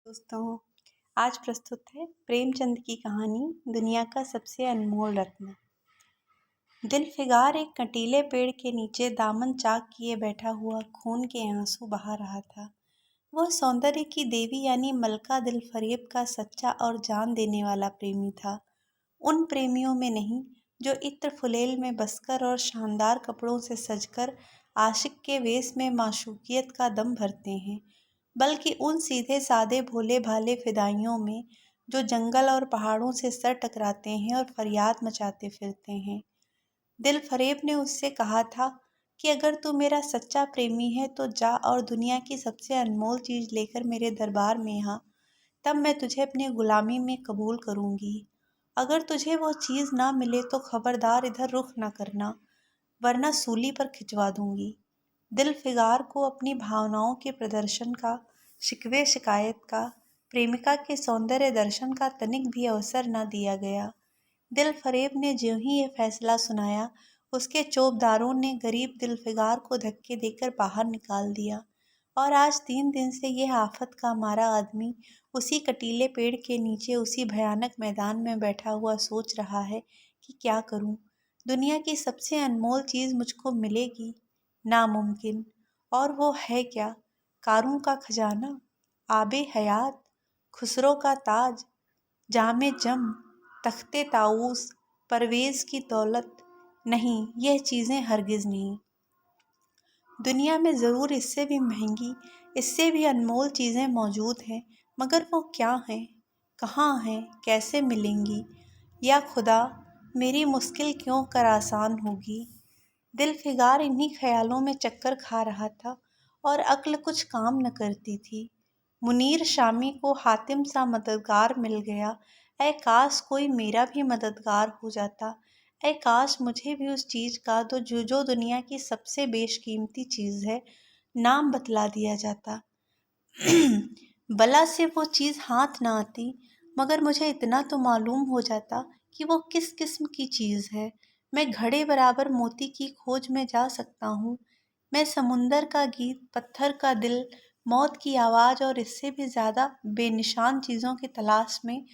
दोस्तों, आज प्रस्तुत है प्रेमचंद की कहानी दुनिया का सबसे अनमोल रत्न। दिलफिगार एक कंटीले पेड़ के नीचे दामन चाक किए बैठा हुआ खून के आंसू बहा रहा था। वह सौंदर्य की देवी यानी मलका दिलफरेब का सच्चा और जान देने वाला प्रेमी था। उन प्रेमियों में नहीं जो इत्र फुलेल में बसकर और शानदार कपड़ों से सजकर आशिक के वेश में माशूकियत का दम भरते हैं, बल्कि उन सीधे सादे भोले भाले फिदाइयों में जो जंगल और पहाड़ों से सर टकराते हैं और फरियाद मचाते फिरते हैं। दिलफरेब ने उससे कहा था कि अगर तू मेरा सच्चा प्रेमी है तो जा और दुनिया की सबसे अनमोल चीज लेकर मेरे दरबार में आ, तब मैं तुझे अपनी गुलामी में कबूल करूंगी। अगर तुझे वो चीज ना मिले तो खबरदार इधर रुख न करना, वरना सूली पर खिंचवा दूंगी। दिलफिगार को अपनी भावनाओं के प्रदर्शन का, शिकवे शिकायत का, प्रेमिका के सौंदर्य दर्शन का तनिक भी अवसर न दिया गया। दिलफरेब ने ज्यों ही ये फैसला सुनाया, उसके चौबदारों ने गरीब दिलफिगार को धक्के देकर बाहर निकाल दिया और आज 3 दिन से यह आफत का मारा आदमी उसी कटीले पेड़ के नीचे उसी भयानक मैदान में बैठा हुआ सोच रहा है कि क्या करूं। दुनिया की सबसे अनमोल चीज मुझको मिलेगी? नामुमकिन। और वो है क्या? कारूं का खजाना, आबे हयात, खुसरो का ताज, जामे जम, तख्ते ताऊस, परवेज की दौलत? नहीं, यह चीज़ें हरगिज़ नहीं। दुनिया में ज़रूर इससे भी महंगी, इससे भी अनमोल चीज़ें मौजूद हैं, मगर वो क्या हैं, कहाँ हैं, कैसे मिलेंगी? या खुदा, मेरी मुश्किल क्यों कर आसान होगी। दिलफिगार इन्हीं ख्यालों में चक्कर खा रहा था और अक्ल कुछ काम न करती थी। मुनीर शामी को हातिम सा मददगार मिल गया। ऐ काश कोई मेरा भी मददगार हो जाता। ऐ काश मुझे भी उस चीज़ का तो जो दुनिया की सबसे बेशकीमती चीज़ है, नाम बतला दिया जाता। बला से वो चीज़ हाथ ना आती, मगर मुझे इतना तो मालूम हो जाता कि वो किस किस्म की चीज़ है। मैं घड़े बराबर मोती की खोज में जा सकता हूँ। मैं समुंदर का गीत, पत्थर का दिल, मौत की आवाज़ और इससे भी ज़्यादा बेनिशान चीज़ों की तलाश में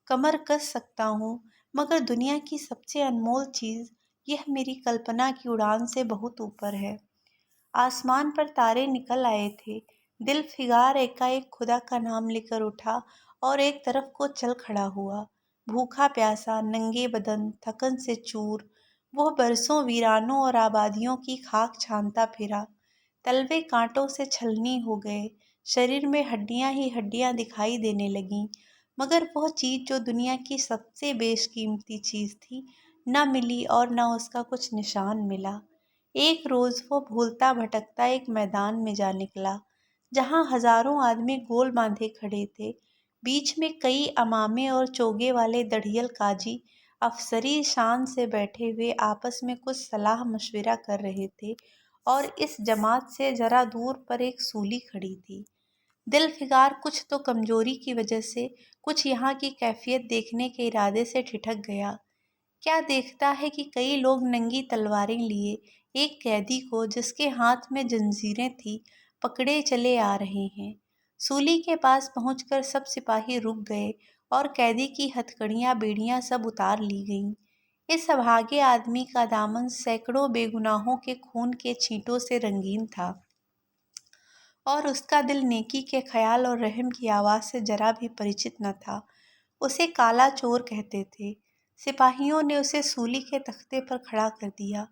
कमर कस सकता हूँ, मगर दुनिया की सबसे अनमोल चीज़, यह मेरी कल्पना की उड़ान से बहुत ऊपर है। आसमान पर तारे निकल आए थे। दिलफिगार एकाएक खुदा का नाम लेकर उठा और एक तरफ को चल खड़ा हुआ। भूखा प्यासा, नंगे बदन, थकन से चूर, वह बरसों वीरानों और आबादियों की खाक छानता फिरा। तलवे कांटों से छलनी हो गए, शरीर में हड्डियां ही हड्डियां दिखाई देने लगीं, मगर वह चीज जो दुनिया की सबसे बेशकीमती चीज थी, न मिली और न उसका कुछ निशान मिला। एक रोज वो भूलता भटकता एक मैदान में जा निकला, जहां हजारों आदमी गोल बांधे खड़े थे। बीच में कई अमामे और चोगे वाले दढ़ियल काजी अफसरी शान से बैठे हुए आपस में कुछ सलाह मशविरा कर रहे थे और इस जमात से जरा दूर पर एक सूली खड़ी थी। दिलफिगार कुछ तो कमजोरी की वजह से, कुछ यहाँ की कैफियत देखने के इरादे से ठिठक गया। क्या देखता है कि कई लोग नंगी तलवारें लिए एक कैदी को, जिसके हाथ में जंजीरें थी, पकड़े चले आ रहे हैं। सूली के पास पहुंचकर सब सिपाही रुक गए और कैदी की हथकड़ियां बेड़ियां सब उतार ली गईं। इस अभागे आदमी का दामन सैकड़ों बेगुनाहों के खून के छींटों से रंगीन था और उसका दिल नेकी के ख्याल और रहम की आवाज़ से जरा भी परिचित न था। उसे काला चोर कहते थे। सिपाहियों ने उसे सूली के तख्ते पर खड़ा कर दिया।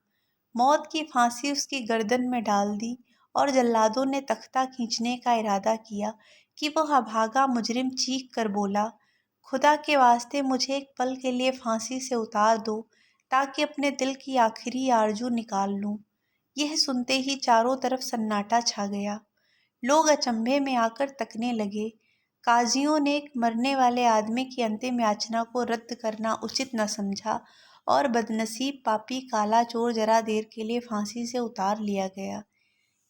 मौत की फांसी उसकी गर्दन में डाल दी और जल्लादों ने तख्ता खींचने का इरादा किया कि वह अभागा मुजरिम चीख कर बोला, खुदा के वास्ते मुझे एक पल के लिए फांसी से उतार दो, ताकि अपने दिल की आखिरी आरजू निकाल लूं। यह सुनते ही चारों तरफ सन्नाटा छा गया। लोग अचंभे में आकर तकने लगे। काजियों ने एक मरने वाले आदमी की अंतिम याचना को रद्द करना उचित न समझा और बदनसीब पापी काला चोर जरा देर के लिए फांसी से उतार लिया गया।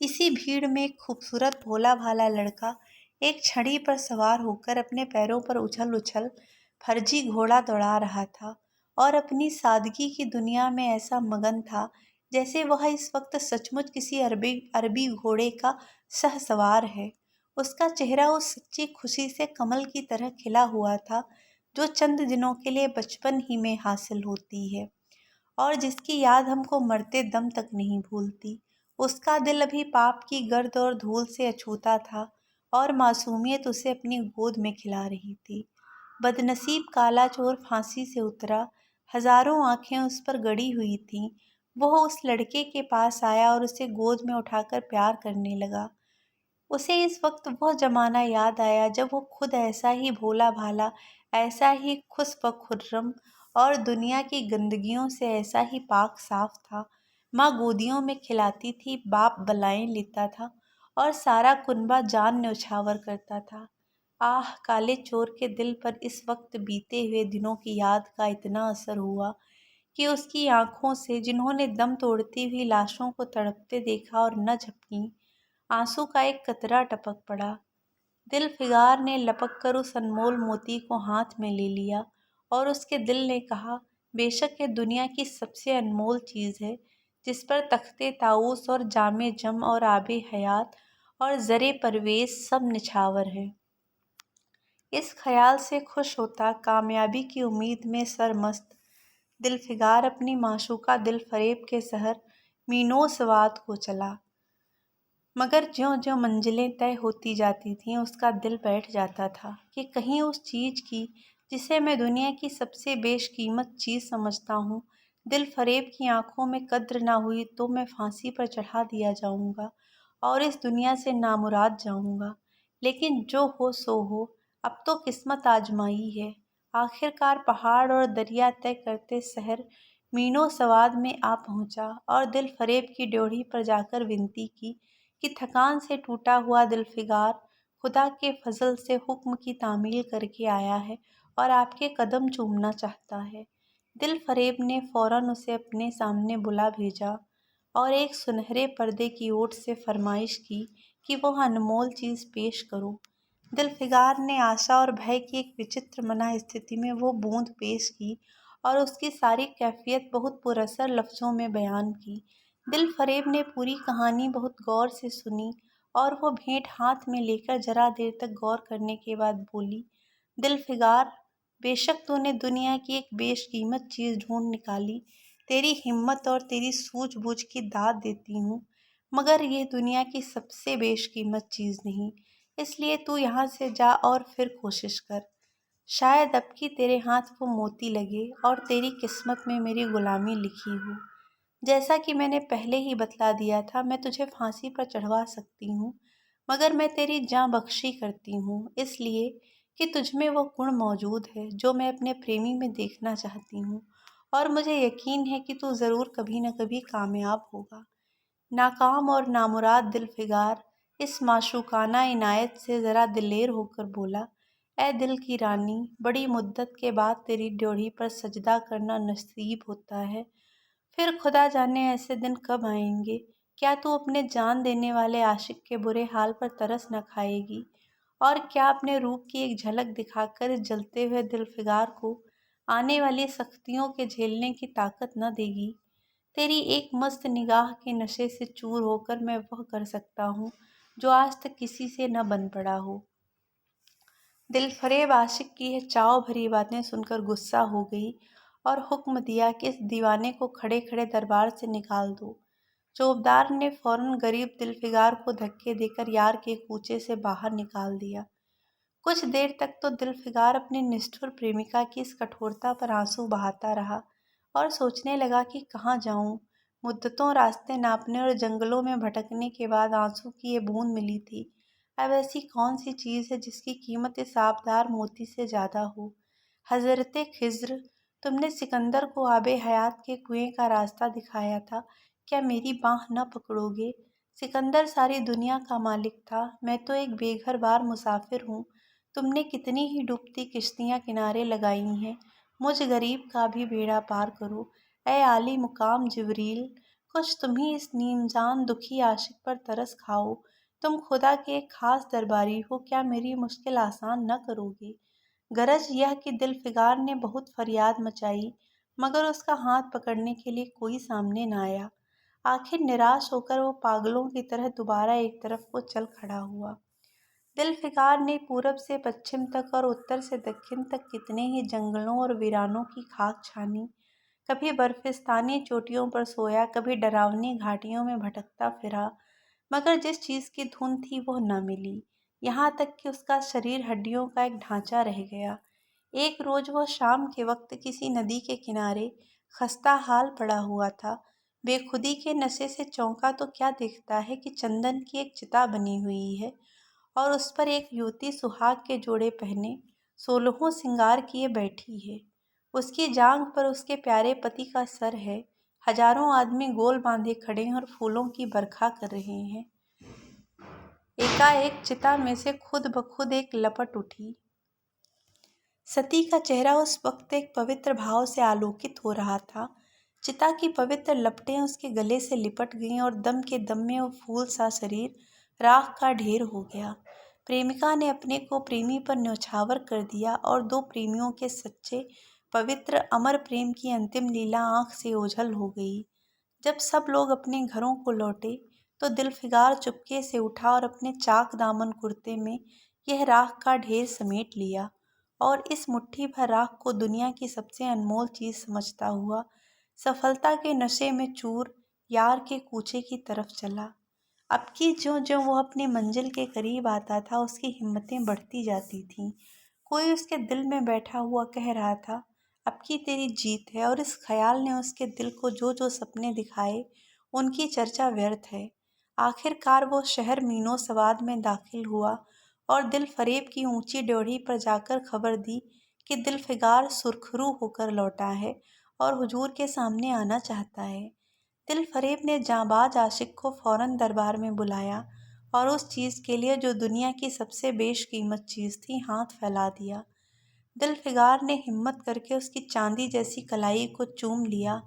इसी भीड़ में एक खूबसूरत भोला भाला लड़का एक छड़ी पर सवार होकर अपने पैरों पर उछल उछल फर्जी घोड़ा दौड़ा रहा था और अपनी सादगी की दुनिया में ऐसा मगन था जैसे वह इस वक्त सचमुच किसी अरबी अरबी घोड़े का सहसवार है। उसका चेहरा उस सच्ची खुशी से कमल की तरह खिला हुआ था जो चंद दिनों के लिए बचपन ही में हासिल होती है और जिसकी याद हमको मरते दम तक नहीं भूलती। उसका दिल अभी पाप की गर्द और धूल से अछूता था और मासूमियत उसे अपनी गोद में खिला रही थी। बदनसीब काला चोर फांसी से उतरा, हजारों आंखें उस पर गड़ी हुई थीं। वह उस लड़के के पास आया और उसे गोद में उठाकर प्यार करने लगा। उसे इस वक्त वह जमाना याद आया जब वो खुद ऐसा ही भोला भाला, ऐसा ही खुश व खुर्रम और दुनिया की गंदगियों से ऐसा ही पाक साफ था। माँ गोदियों में खिलाती थी, बाप बलाएं लेता था और सारा कुनबा जान न्यौछावर करता था। आह, काले चोर के दिल पर इस वक्त बीते हुए दिनों की याद का इतना असर हुआ कि उसकी आंखों से, जिन्होंने दम तोड़ती हुई लाशों को तड़पते देखा और न झपकी, आंसू का एक कतरा टपक पड़ा। दिल फिगार ने लपक कर उस अनमोल मोती को हाथ में ले लिया और उसके दिल ने कहा, बेशक ये दुनिया की सबसे अनमोल चीज़ है जिस पर तख्ते ताऊस और जामे जम और आबे हयात और ज़रे परवेज सब निछावर है। इस ख्याल से खुश होता, कामयाबी की उम्मीद में सरमस्त, दिलफिगार अपनी माशूका दिल फरेब के शहर मीनोसवाद को चला। मगर ज्यों-ज्यों मंजिलें तय होती जाती थीं, उसका दिल बैठ जाता था कि कहीं उस चीज़ की, जिसे मैं दुनिया की सबसे बेशकीमत चीज़ समझता हूँ, दिल फरेब की आंखों में कद्र ना हुई तो मैं फांसी पर चढ़ा दिया जाऊँगा और इस दुनिया से नामुराद जाऊँगा। लेकिन जो हो सो हो, अब तो किस्मत आजमाई है। आखिरकार पहाड़ और दरिया तय करते शहर मीनो सवाद में आ पहुँचा और दिल फरेब की ड्योढ़ी पर जाकर विनती की कि थकान से टूटा हुआ दिलफिगार खुदा के फजल से हुक्म की तामील करके आया है और आपके कदम चूमना चाहता है। दिल फरेब ने फौरन उसे अपने सामने बुला भेजा और एक सुनहरे पर्दे की ओट से फरमाइश की कि वह अनमोल चीज़ पेश करो। दिलफिगार ने आशा और भय की एक विचित्र मना स्थिति में वो बूंद पेश की और उसकी सारी कैफियत बहुत पुरअसर लफ्ज़ों में बयान की। दिल फरेब ने पूरी कहानी बहुत गौर से सुनी और वो भेंट हाथ में लेकर जरा देर तक गौर करने के बाद बोली, दिलफिगार, बेशक तूने दुनिया की एक बेशकीमत चीज़ ढूंढ निकाली, तेरी हिम्मत और तेरी सूझबूझ की दाद देती हूँ, मगर ये दुनिया की सबसे बेशकीमत चीज़ नहीं। इसलिए तू यहाँ से जा और फिर कोशिश कर। शायद अब की तेरे हाथ वो मोती लगे और तेरी किस्मत में मेरी गुलामी लिखी हो। जैसा कि मैंने पहले ही बतला दिया था, मैं तुझे फांसी पर चढ़वा सकती हूँ, मगर मैं तेरी जाँ बख्शी करती हूँ इसलिए कि तुझमें वो गुण मौजूद है जो मैं अपने प्रेमी में देखना चाहती हूँ और मुझे यकीन है कि तू ज़रूर कभी न कभी कामयाब होगा। नाकाम और नामुराद दिलफिगार इस माशूकाना इनायत से ज़रा दिलेर होकर बोला, ए दिल की रानी, बड़ी मुद्दत के बाद तेरी ड्योढ़ी पर सजदा करना नसीब होता है। फिर खुदा जाने ऐसे दिन कब आएंगे। क्या तू अपने जान देने वाले आशिक के बुरे हाल पर तरस न खाएगी और क्या अपने रूप की एक झलक दिखाकर इस जलते हुए दिलफिगार को आने वाली सख्तियों के झेलने की ताकत न देगी। तेरी एक मस्त निगाह के नशे से चूर होकर मैं वह कर सकता हूँ जो आज तक किसी से न बन पड़ा हो। दिलफरेब आशिक की यह चाव भरी बातें सुनकर गुस्सा हो गई और हुक्म दिया कि इस दीवाने को खड़े खड़े दरबार से निकाल दो। चौबदार ने फौरन गरीब दिलफिगार को धक्के देकर यार के कूचे से बाहर निकाल दिया। कुछ देर तक तो दिलफिगार अपनी निष्ठुर प्रेमिका की इस कठोरता पर आंसू बहाता रहा और सोचने लगा कि कहाँ जाऊं। मुद्दतों रास्ते नापने और जंगलों में भटकने के बाद आंसू की ये बूंद मिली थी। अब ऐसी कौन सी चीज़ है जिसकी कीमत इस आबदार मोती से ज़्यादा हो। हज़रते खिज़्र, तुमने सिकंदर को आबे हयात के कुएं का रास्ता दिखाया था, क्या मेरी बाँह न पकड़ोगे। सिकंदर सारी दुनिया का मालिक था, मैं तो एक बेघर बार मुसाफिर हूँ। तुमने कितनी ही डूबती किश्तियाँ किनारे लगाई हैं, मुझ गरीब का भी बेड़ा पार करो। ए आली मुकाम जिब्रील, कुछ तुम ही इस नीमजान दुखी आशिक पर तरस खाओ। तुम खुदा के एक खास दरबारी हो, क्या मेरी मुश्किल आसान न करोगे। गरज यह कि दिलफिगार ने बहुत फरियाद मचाई, मगर उसका हाथ पकड़ने के लिए कोई सामने न आया। आखिर निराश होकर वो पागलों की तरह दोबारा एक तरफ को चल खड़ा हुआ। दिलफिकार ने पूरब से पश्चिम तक और उत्तर से दक्षिण तक कितने ही जंगलों और वीरानों की खाक छानी। कभी बर्फिस्तानी चोटियों पर सोया, कभी डरावनी घाटियों में भटकता फिरा, मगर जिस चीज की धुन थी वो न मिली। यहाँ तक कि उसका शरीर हड्डियों का एक ढांचा रह गया। एक रोज वह शाम के वक्त किसी नदी के किनारे खस्ता हाल पड़ा हुआ था। बेखुदी के नशे से चौंका तो क्या देखता है कि चंदन की एक चिता बनी हुई है और उस पर एक युवती सुहाग के जोड़े पहने, सोलहों सिंगार किए बैठी है। उसकी जांघ पर उसके प्यारे पति का सर है। हजारों आदमी गोल बांधे खड़े हैं और फूलों की बरखा कर रहे हैं। एकाएक चिता में से खुद ब खुद एक लपट उठी। सती का चेहरा उस वक्त एक पवित्र भाव से आलोकित हो रहा था। चिता की पवित्र लपटें उसके गले से लिपट गईं और दम के दम में वो फूल सा शरीर राख का ढेर हो गया। प्रेमिका ने अपने को प्रेमी पर न्यौछावर कर दिया और दो प्रेमियों के सच्चे पवित्र अमर प्रेम की अंतिम लीला आंख से ओझल हो गई। जब सब लोग अपने घरों को लौटे तो दिलफिगार चुपके से उठा और अपने चाक दामन कुर्ते में यह राख का ढेर समेट लिया और इस मुट्ठी भर राख को दुनिया की सबसे अनमोल चीज समझता हुआ सफलता के नशे में चूर यार के कूचे की तरफ चला। अब की ज्यों ज्यों वो अपनी मंजिल के करीब आता था उसकी हिम्मतें बढ़ती जाती थीं। कोई उसके दिल में बैठा हुआ कह रहा था, अब की तेरी जीत है, और इस ख्याल ने उसके दिल को जो जो सपने दिखाए उनकी चर्चा व्यर्थ है। आखिरकार वो शहर मीनो सवाद में दाखिल हुआ और दिल फरेब की ऊंची ड्योढ़ी पर जाकर खबर दी कि दिलफिगार सुरखरू होकर लौटा है और हुजूर के सामने आना चाहता है। दिल फरेब ने जांबाज आशिक को फौरन दरबार में बुलाया और उस चीज़ के लिए जो दुनिया की सबसे बेशकीमत चीज़ थी हाथ फैला दिया। दिलफिगार ने हिम्मत करके उसकी चांदी जैसी कलाई को चूम लिया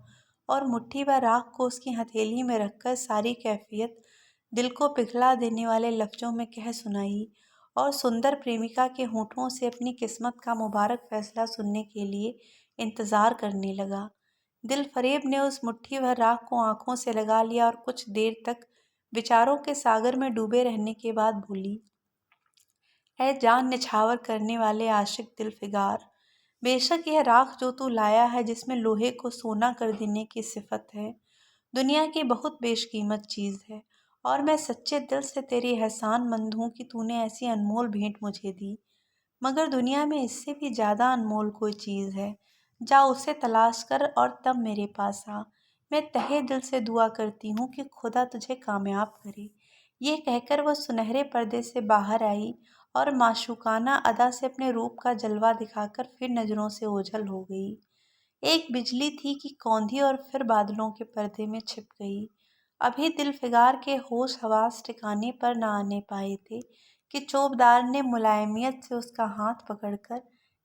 और मुट्ठी भर राख को उसकी हथेली में रखकर सारी कैफियत दिल को पिघला देने वाले लफ्जों में कह सुनाई और सुंदर प्रेमिका के होठों से अपनी किस्मत का मुबारक फैसला सुनने के लिए इंतज़ार करने लगा। दिल फरेब ने उस मुट्ठी भर राख को आंखों से लगा लिया और कुछ देर तक विचारों के सागर में डूबे रहने के बाद बोली, है जान निछावर करने वाले आशिक दिलफिगार, बेशक यह राख जो तू लाया है जिसमें लोहे को सोना कर देने की सिफत है, दुनिया की बहुत बेशकीमत चीज़ है और मैं सच्चे दिल से तेरी एहसानमंद हूँ कि तूने ऐसी अनमोल भेंट मुझे दी। मगर दुनिया में इससे भी ज़्यादा अनमोल कोई चीज़ है। जा उसे तलाश कर और तब मेरे पास आ। मैं तहे दिल से दुआ करती हूँ कि खुदा तुझे कामयाब करे। ये कहकर वह सुनहरे पर्दे से बाहर आई और माशूकाना अदा से अपने रूप का जलवा दिखाकर फिर नज़रों से ओझल हो गई। एक बिजली थी कि कौंधी और फिर बादलों के पर्दे में छिप गई। अभी दिलफिगार के होश हवास ठिकाने पर न आने पाए थे कि चौबदार ने मुलायमियत से उसका हाथ पकड़कर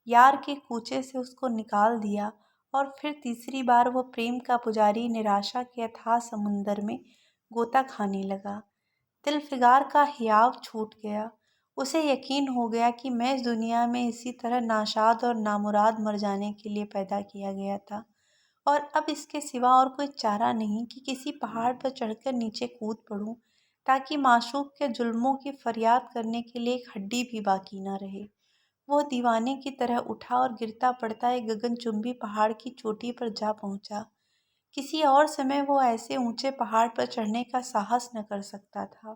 यार के कूचे से उसको निकाल दिया और फिर तीसरी बार वो प्रेम का पुजारी निराशा के अथाह समुंदर में गोता खाने लगा। दिलफिगार का हियाव छूट गया। उसे यकीन हो गया कि मैं इस दुनिया में इसी तरह नाशाद और नामुराद मर जाने के लिए पैदा किया गया था और अब इसके सिवा और कोई चारा नहीं कि किसी पहाड़ पर चढ़कर नीचे कूद पड़ूं ताकि माशूक के जुल्मों की फरियाद करने के लिए एक हड्डी भी बाकी न रहे। वो दीवाने की तरह उठा और गिरता पड़ता एक गगनचुंबी पहाड़ की चोटी पर जा पहुंचा। किसी और समय वो ऐसे ऊंचे पहाड़ पर चढ़ने का साहस न कर सकता था,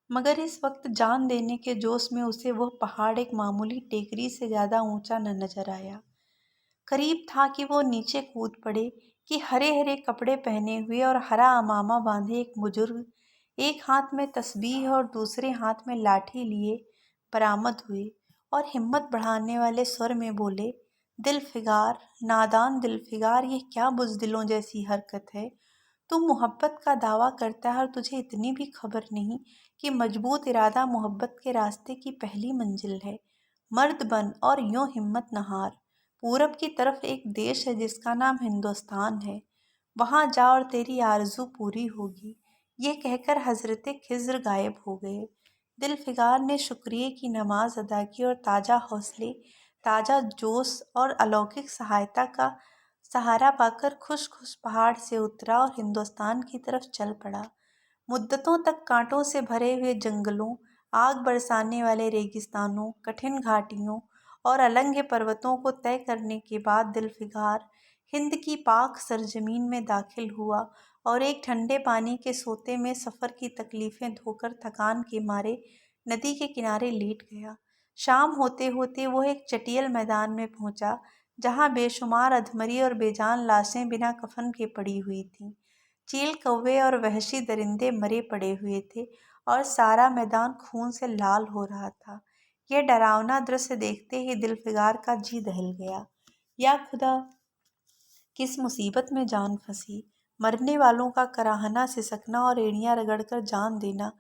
मगर इस वक्त जान देने के जोश में उसे वह पहाड़ एक मामूली टेकरी से ज़्यादा ऊंचा न नजर आया। करीब था कि वो नीचे कूद पड़े कि हरे हरे कपड़े पहने हुए और हरा अमामा बांधे एक बुजुर्ग एक हाथ में तस्बीह और दूसरे हाथ में लाठी लिए बरामद हुए और हिम्मत बढ़ाने वाले स्वर में बोले, दिलफिगार, नादान दिलफिगार, ये क्या बुज़दिलों जैसी हरकत है। तू मोहब्बत का दावा करता है और तुझे इतनी भी खबर नहीं कि मजबूत इरादा मोहब्बत के रास्ते की पहली मंजिल है। मर्द बन और यूं हिम्मत न हार। पूरब की तरफ एक देश है जिसका नाम हिंदुस्तान है, वहां जा और तेरी आरजू पूरी होगी। ये कहकर हजरत खिज्र गायब हो गए। दिलफिगार ने शुक्रिया की नमाज अदा की और ताज़ा हौसले, ताज़ा जोश और अलौकिक सहायता का सहारा पाकर खुश खुश पहाड़ से उतरा और हिंदुस्तान की तरफ चल पड़ा। मुद्दतों तक कांटों से भरे हुए जंगलों, आग बरसाने वाले रेगिस्तानों, कठिन घाटियों और अलंघे पर्वतों को तय करने के बाद दिलफिगार हिंद की पाक सरजमीन में दाखिल हुआ और एक ठंडे पानी के सोते में सफ़र की तकलीफ़ें धोकर थकान के मारे नदी के किनारे लेट गया। शाम होते होते वह एक चटियल मैदान में पहुंचा, जहां बेशुमार अधमरी और बेजान लाशें बिना कफन के पड़ी हुई थीं। चील कौवे और वहशी दरिंदे मरे पड़े हुए थे और सारा मैदान खून से लाल हो रहा था। यह डरावना दृश्य देखते ही दिलफिगार का जी दहल गया। या खुदा, किस मुसीबत में जान फंसी। मरने वालों का कराहना, सिसकना और एड़ियां रगड़कर जान देना,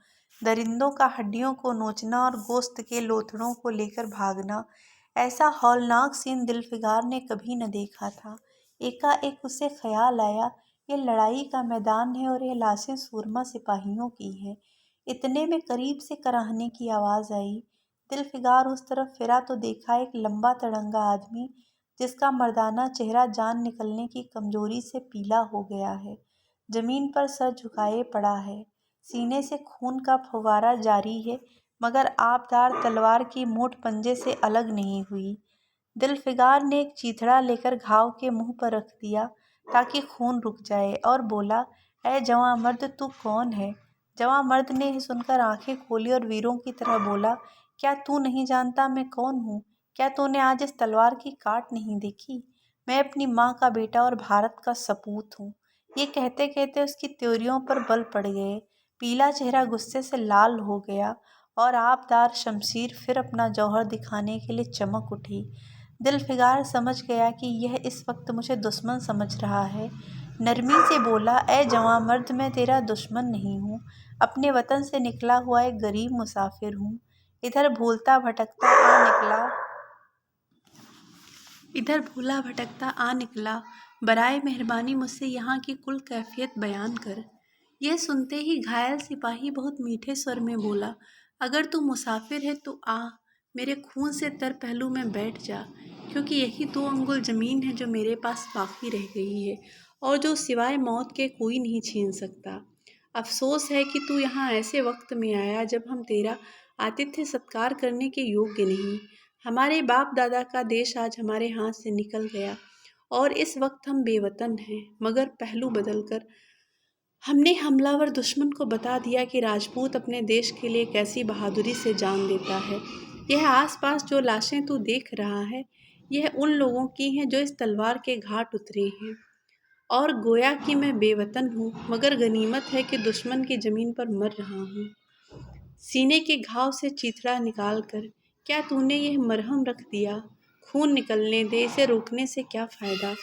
दरिंदों का हड्डियों को नोचना और गोश्त के लोथड़ों को लेकर भागना, ऐसा हौलनाक सीन दिलफिगार ने कभी न देखा था। एकाएक उसे ख्याल आया, ये लड़ाई का मैदान है और ये लाशें सूरमा सिपाहियों की हैं। इतने में करीब से कराहने की आवाज़ आई। दिलफिगार उस तरफ फिरा तो देखा एक लंबा तड़ंगा आदमी, जिसका मर्दाना चेहरा जान निकलने की कमजोरी से पीला हो गया है, जमीन पर सर झुकाए पड़ा है। सीने से खून का फव्वारा जारी है, मगर आबदार तलवार की मोट पंजे से अलग नहीं हुई। दिलफिगार ने एक चीथड़ा लेकर घाव के मुंह पर रख दिया ताकि खून रुक जाए और बोला, "ऐ जवां मर्द, तू कौन है?" जवां मर्द ने यह सुनकर आंखें खोली और वीरों की तरह बोला, "क्या तू नहीं जानता मैं कौन हूँ? क्या तूने आज इस तलवार की काट नहीं देखी? मैं अपनी माँ का बेटा और भारत का सपूत हूँ।" ये कहते कहते उसकी त्योरियों पर बल पड़ गए। पीला चेहरा गुस्से से लाल हो गया और आबदार शमशीर फिर अपना जौहर दिखाने के लिए चमक उठी। दिलफिगार समझ गया कि यह इस वक्त मुझे दुश्मन समझ रहा है। नरमी से बोला, "ऐ जवां मर्द, मैं तेरा दुश्मन नहीं हूँ। अपने वतन से निकला हुआ एक गरीब मुसाफिर हूँ। इधर भूलता भटकता आ निकला इधर भूला भटकता आ निकला। बराए मेहरबानी मुझसे यहाँ की कुल कैफियत बयान कर।" यह सुनते ही घायल सिपाही बहुत मीठे स्वर में बोला, "अगर तू मुसाफिर है तो आ, मेरे खून से तर पहलू में बैठ जा, क्योंकि यही 2 अंगुल ज़मीन है जो मेरे पास बाकी रह गई है और जो सिवाय मौत के कोई नहीं छीन सकता। अफसोस है कि तू यहाँ ऐसे वक्त में आया जब हम तेरा आतिथ्य सत्कार करने के योग्य नहीं। हमारे बाप दादा का देश आज हमारे हाथ से निकल गया और इस वक्त हम बेवतन हैं, मगर पहलू बदलकर हमने हमलावर दुश्मन को बता दिया कि राजपूत अपने देश के लिए कैसी बहादुरी से जान देता है। यह आसपास जो लाशें तू देख रहा है, यह उन लोगों की हैं जो इस तलवार के घाट उतरे हैं। और गोया कि मैं बेवतन हूँ, मगर गनीमत है कि दुश्मन की ज़मीन पर मर रहा हूँ। सीने के घाव से चीथड़ा निकाल कर क्या तूने यह मरहम रख दिया? खून निकलने दे, इसे रोकने से क्या फ़ायदा?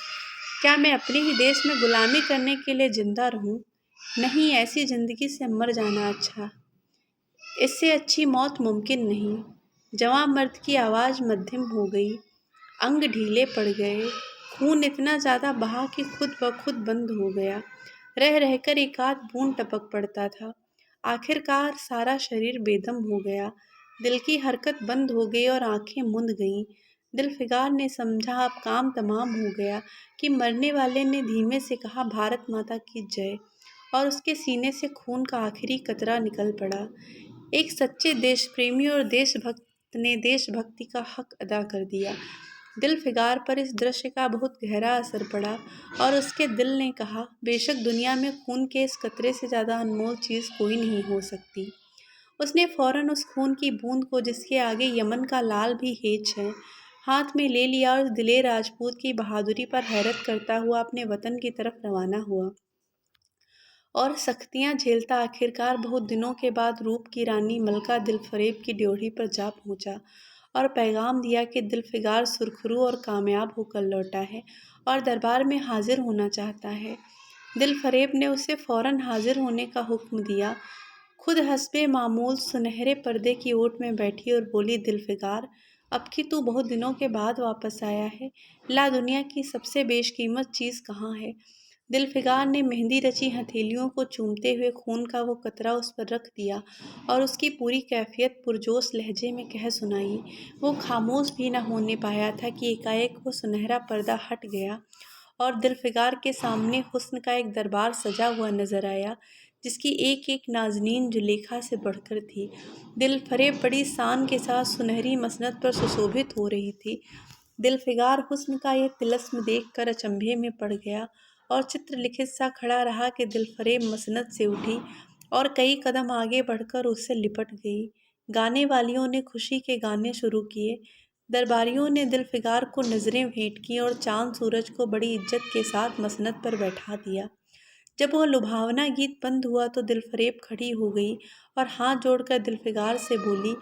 क्या मैं अपने ही देश में गुलामी करने के लिए जिंदा रहूं? नहीं, ऐसी जिंदगी से मर जाना अच्छा। इससे अच्छी मौत मुमकिन नहीं। जवां मर्द की आवाज़ मध्यम हो गई, अंग ढीले पड़ गए, खून इतना ज़्यादा बहा कि खुद ब खुद बंद हो गया। रह रहकर एक आध बूंद टपक पड़ता था। आखिरकार सारा शरीर बेदम हो गया, दिल की हरकत बंद हो गई और आंखें मुंद गईं। दिलफिगार ने समझा अब काम तमाम हो गया कि मरने वाले ने धीमे से कहा, "भारत माता की जय", और उसके सीने से खून का आखिरी कतरा निकल पड़ा। एक सच्चे देश प्रेमी और देशभक्त ने देशभक्ति का हक अदा कर दिया। दिलफिगार पर इस दृश्य का बहुत गहरा असर पड़ा और उसके दिल ने कहा, बेशक दुनिया में खून के इस कतरे से ज़्यादा अनमोल चीज़ कोई नहीं हो सकती। उसने फौरन उस खून की बूंद को, जिसके आगे यमन का लाल भी हेच है, हाथ में ले लिया और उस दिलेर राजपूत की बहादुरी पर हैरत करता हुआ अपने वतन की तरफ रवाना हुआ। और सख्तियाँ झेलता आखिरकार बहुत दिनों के बाद रूप की रानी मलका दिलफरेब की ड्योढ़ी पर जा पहुँचा और पैगाम दिया कि दिलफिगार सुरखरू और कामयाब होकर लौटा है और दरबार में हाजिर होना चाहता है। दिलफरेब ने उसे फ़ौरन हाजिर होने का हुक्म दिया। खुद हस्बे मामूल सुनहरे पर्दे की ओट में बैठी और बोली, "दिलफिगार, अब कि तू बहुत दिनों के बाद वापस आया है, ला दुनिया की सबसे बेशकीमत चीज़ कहाँ है?" दिलफिगार ने मेहंदी रची हथेलियों को चूमते हुए खून का वो कतरा उस पर रख दिया और उसकी पूरी कैफियत पुरजोश लहजे में कह सुनाई। वो खामोश भी न होने पाया था कि एकाएक वो सुनहरा पर्दा हट गया और दिलफिगार के सामने हुस्न का एक दरबार सजा हुआ नजर आया, जिसकी एक एक नाज़नीन जुलेखा से बढ़कर थी। दिलफरेब बड़ी शान के साथ सुनहरी मसनद पर सुशोभित हो रही थी। दिलफिगार हुस्न का यह तिलस्म देखकर अचंभे में पड़ गया और चित्रलिखित सा खड़ा रहा कि दिलफरेब मसनद से उठी और कई कदम आगे बढ़कर उससे लिपट गई। गाने वालियों ने खुशी के गाने शुरू किए। दरबारियों ने दिलफिगार को नज़रें भेंट की और चांद सूरज को बड़ी इज्जत के साथ मसनद पर बैठा दिया। जब वह लुभावना गीत बंद हुआ तो दिलफरेब खड़ी हो गई और हाथ जोड़कर दिलफिगार से बोली,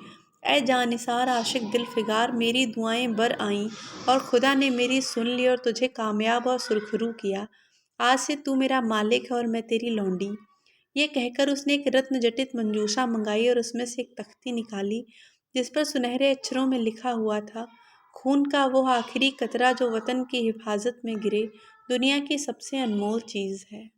ऐ जानिसार आशिक दिलफिगार, मेरी दुआएं बर आईं और खुदा ने मेरी सुन ली और तुझे कामयाब और सुरखरू किया। आज से तू मेरा मालिक है और मैं तेरी लौंडी। ये कहकर उसने एक रत्न जटित मंजूषा मंगाई और उसमें से एक तख्ती निकाली जिस पर सुनहरे अक्षरों में लिखा हुआ था, खून का वो आखिरी कतरा जो वतन की हिफाजत में गिरे, दुनिया की सबसे अनमोल चीज़ है।